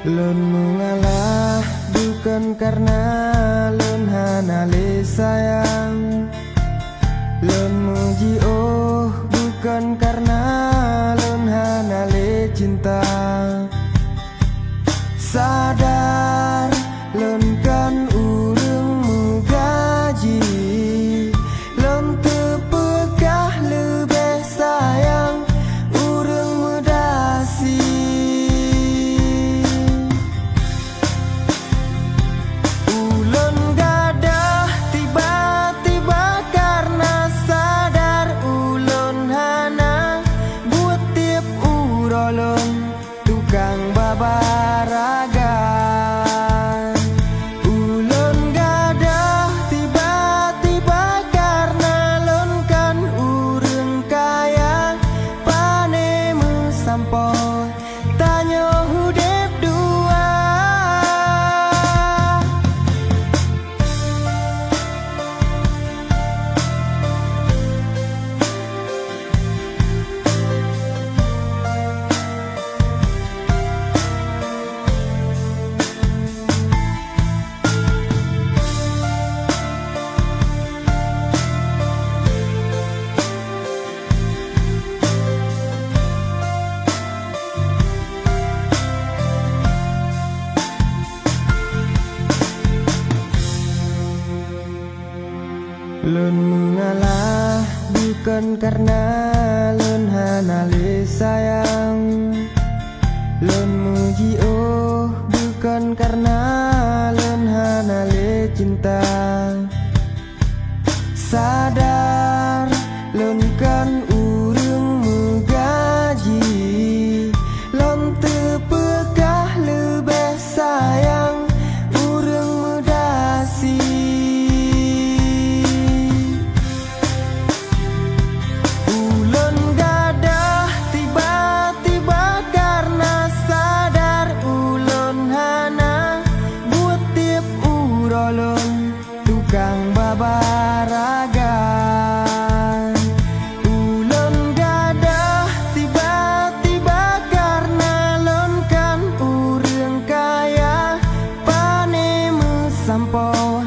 Lun mengalah bukan karena lun hanale sayang. Lun muji oh bukan karena lun hanale cinta. Sadar lun kan urang mugaji, lun tepekah lebih sayang urang medasi. Ulun gadah tiba-tiba karena sadar ulun hana buat tiap urolun tukang babaragan. Ulun gadah tiba-tiba karena lun kan urang kaya pane mesampo tanyo hudep dua. Lun mengalah bukan karena lun hanale sayang. Lun muji oh bukan karena lun hanale cinta. Sadar lun kan urang mugaji, lun tepekah lebih sayang urang medasi. Ulun gadah tiba-tiba karena sadar ulun hana buat tiap urolun tukang babaragan. Ulun gadah tiba-tiba karena lun kan urang kaya pane mesampo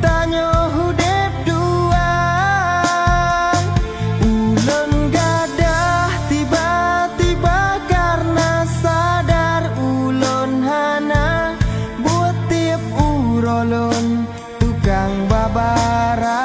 tanyo hudep dua. Ulun gadah tiba-tiba karena sadar ulun hana buat tiap urolun tukang babaragan.